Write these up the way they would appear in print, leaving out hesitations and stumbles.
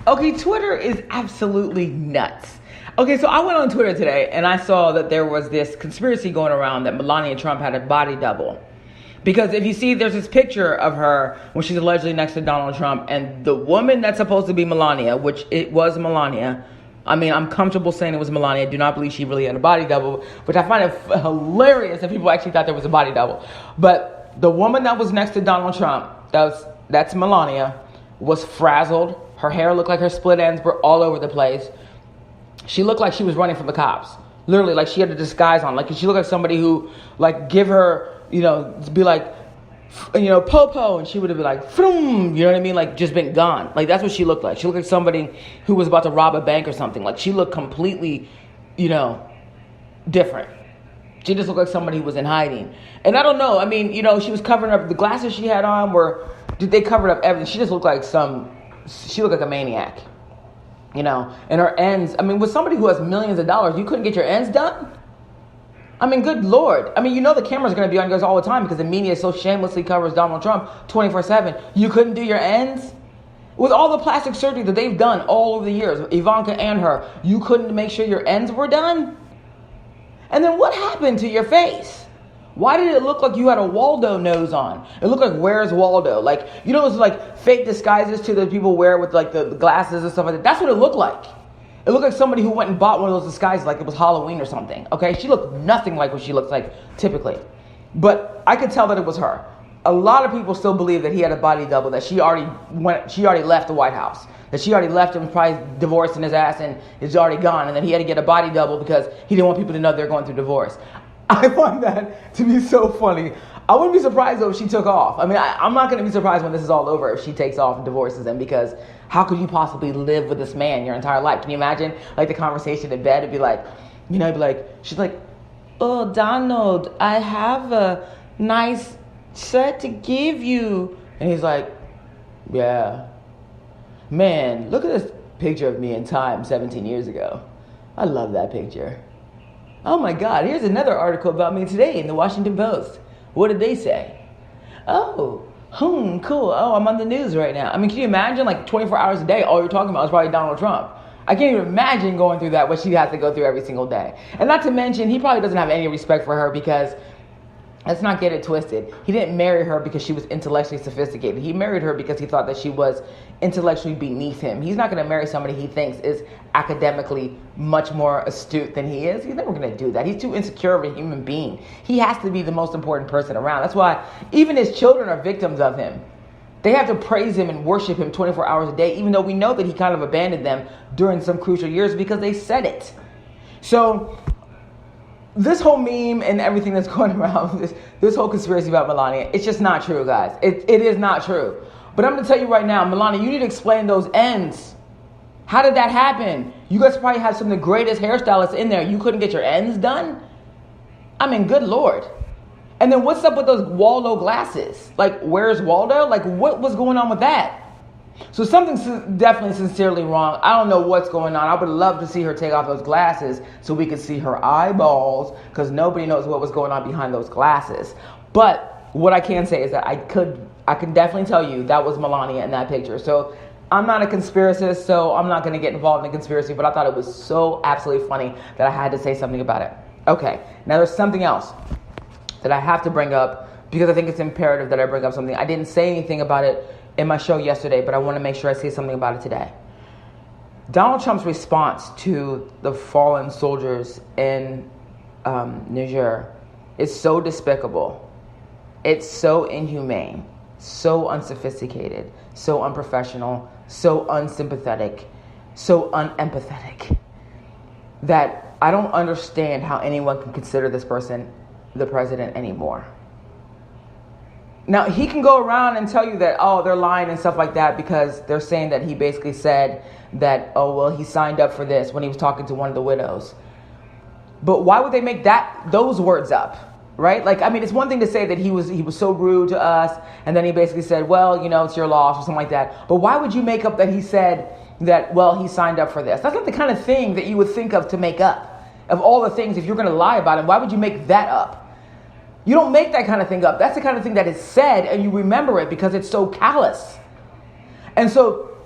Okay, Twitter is absolutely nuts. Okay, so I went on Twitter today and I saw that there was this conspiracy going around that Melania Trump had a body double. Because if you see, there's this picture of her when she's allegedly next to Donald Trump, and the woman that's supposed to be Melania, which it was Melania. I mean, I'm comfortable saying it was Melania. I do not believe she really had a body double, which I find it hilarious if people actually thought there was a body double. But the woman that was next to Donald Trump, that's Melania, was frazzled. Her hair looked like her split ends were all over the place. She looked like she was running from the cops. Literally, like she had a disguise on. Like she looked like somebody who, like, give her, be like, po-po, and she would have been like, vroom, you know what I mean? Like, just been gone. Like, that's what she looked like. She looked like somebody who was about to rob a bank or something. Like, she looked completely, different. She just looked like somebody who was in hiding. And I don't know. I mean, she was covering up, the glasses she had on they covered up everything. She just looked like she looked like a maniac. And her ends, I mean, with somebody who has millions of dollars, you couldn't get your ends done? I mean, good Lord. I mean, the camera's going to be on you guys all the time because the media so shamelessly covers Donald Trump 24/7. You couldn't do your ends? With all the plastic surgery that they've done all over the years, Ivanka and her, you couldn't make sure your ends were done? And then what happened to your face? Why did it look like you had a Waldo nose on? It looked like Where's Waldo? Like, those like fake disguises to the people wear with like the glasses and stuff like that. That's what it looked like. It looked like somebody who went and bought one of those disguises like it was Halloween or something. Okay, she looked nothing like what she looks like typically. But I could tell that it was her. A lot of people still believe that he had a body double, that she already left the White House. That she already left him, probably divorcing his ass, and is already gone, and then he had to get a body double because he didn't want people to know they're going through divorce. I find that to be so funny. I wouldn't be surprised though if she took off. I mean, I'm not going to be surprised when this is all over if she takes off and divorces him, because how could you possibly live with this man your entire life? Can you imagine like the conversation in bed? It'd be like, she's like, oh, Donald, I have a nice set to give you. And he's like, yeah. Man, look at this picture of me in time 17 years ago. I love that picture. Oh my God, here's another article about me today in the Washington Post. What did they say? Oh, cool. Oh, I'm on the news right now. I mean, can you imagine like 24 hours a day, all you're talking about is probably Donald Trump? I can't even imagine going through that, what she has to go through every single day. And not to mention, he probably doesn't have any respect for her because, let's not get it twisted, he didn't marry her because she was intellectually sophisticated. He married her because he thought that she was intellectually beneath him. He's not going to marry somebody he thinks is academically much more astute than he is. He's never going to do that. He's too insecure of a human being. He has to be the most important person around. That's why even his children are victims of him. They have to praise him and worship him 24 hours a day, even though we know that he kind of abandoned them during some crucial years because they said it. So this whole meme and everything that's going around, this whole conspiracy about Melania, it's just not true, guys. It is not true. But I'm going to tell you right now, Melania, you need to explain those ends. How did that happen? You guys probably have some of the greatest hairstylists in there. You couldn't get your ends done? I mean, good Lord. And then what's up with those Waldo glasses? Like, where's Waldo? Like, what was going on with that? So something's definitely sincerely wrong. I don't know what's going on. I would love to see her take off those glasses so we could see her eyeballs, because nobody knows what was going on behind those glasses. But what I can say is that I can definitely tell you that was Melania in that picture. So I'm not a conspiracist, so I'm not going to get involved in a conspiracy, but I thought it was so absolutely funny that I had to say something about it. Okay, now there's something else that I have to bring up because I think it's imperative that I bring up something. I didn't say anything about it in my show yesterday, but I want to make sure I say something about it today. Donald Trump's response to the fallen soldiers in Niger is so despicable. It's so inhumane, so unsophisticated, so unprofessional, so unsympathetic, so unempathetic, that I don't understand how anyone can consider this person the president anymore. Now, he can go around and tell you that, oh, they're lying and stuff like that because they're saying that he basically said that, oh, well, he signed up for this when he was talking to one of the widows. But why would they make those words up? Right? Like, I mean, it's one thing to say that he was so rude to us, and then he basically said, well, it's your loss or something like that. But why would you make up that he said that, well, he signed up for this? That's not the kind of thing that you would think of to make up. Of all the things, if you're going to lie about him, why would you make that up? You don't make that kind of thing up. That's the kind of thing that is said, and you remember it because it's so callous. And so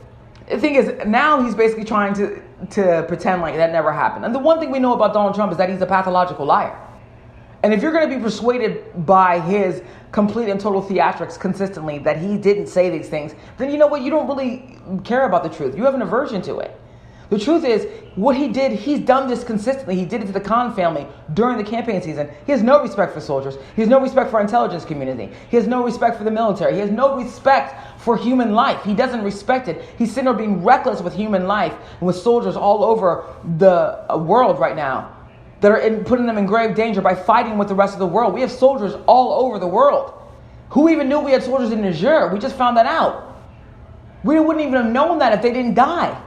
The thing is, now he's basically trying to pretend like that never happened. And the one thing we know about Donald Trump is that he's a pathological liar. And if you're going to be persuaded by his complete and total theatrics consistently that he didn't say these things, then you know what? You don't really care about the truth. You have an aversion to it. The truth is, what he did, he's done this consistently. He did it to the Khan family during the campaign season. He has no respect for soldiers. He has no respect for our intelligence community. He has no respect for the military. He has no respect for human life. He doesn't respect it. He's sitting there being reckless with human life and with soldiers all over the world right now that are putting them in grave danger by fighting with the rest of the world. We have soldiers all over the world. Who even knew we had soldiers in Niger? We just found that out. We wouldn't even have known that if they didn't die.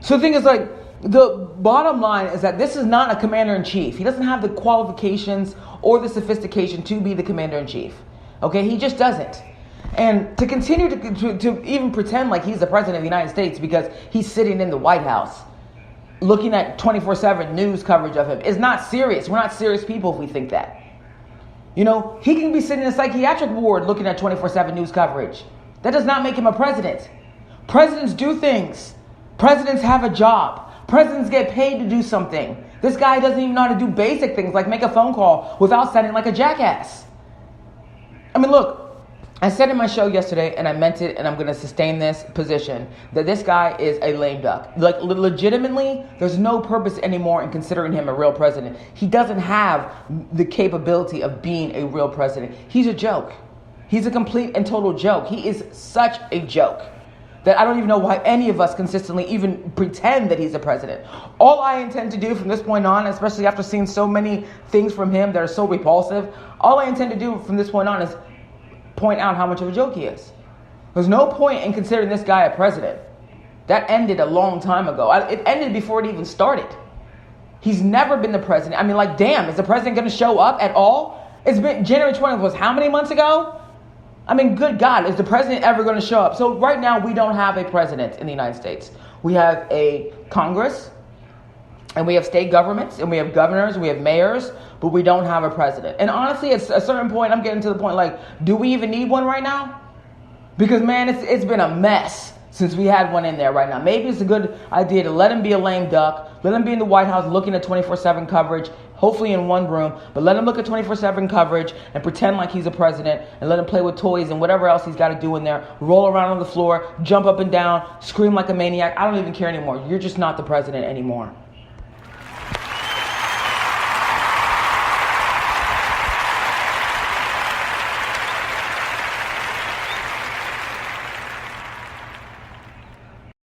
So the thing is, like, the bottom line is that this is not a commander-in-chief. He doesn't have the qualifications or the sophistication to be the commander-in-chief. Okay, he just doesn't. And to continue to even pretend like he's the president of the United States because he's sitting in the White House looking at 24/7 news coverage of him is not serious. We're not serious people if we think that. You know, he can be sitting in a psychiatric ward looking at 24/7 news coverage. That does not make him a president. Presidents do things. Presidents have a job. Presidents get paid to do something. This guy doesn't even know how to do basic things like make a phone call without sounding like a jackass. I mean, look, I said in my show yesterday, and I meant it, and I'm going to sustain this position, that this guy is a lame duck. Like, legitimately, there's no purpose anymore in considering him a real president. He doesn't have the capability of being a real president. He's a joke. He's a complete and total joke. He is such a joke that I don't even know why any of us consistently even pretend that he's a president. All I intend to do from this point on, especially after seeing so many things from him that are so repulsive, all I intend to do from this point on is point out how much of a joke he is. There's no point in considering this guy a president. That ended a long time ago. It ended before it even started. He's never been the president. I mean, like, damn, is the president going to show up at all? It's been January 20th was how many months ago? I mean, good God, is the president ever going to show up? So right now, we don't have a president in the United States. We have a Congress, and we have state governments, and we have governors, and we have mayors, but we don't have a president. And honestly, at a certain point, I'm getting to the point, like, do we even need one right now? Because, man, it's been a mess since we had one in there right now. Maybe it's a good idea to let him be a lame duck, let him be in the White House looking at 24/7 coverage, hopefully in one room, but let him look at 24/7 coverage and pretend like he's a president and let him play with toys and whatever else he's got to do in there, roll around on the floor, jump up and down, scream like a maniac. I don't even care anymore. You're just not the president anymore.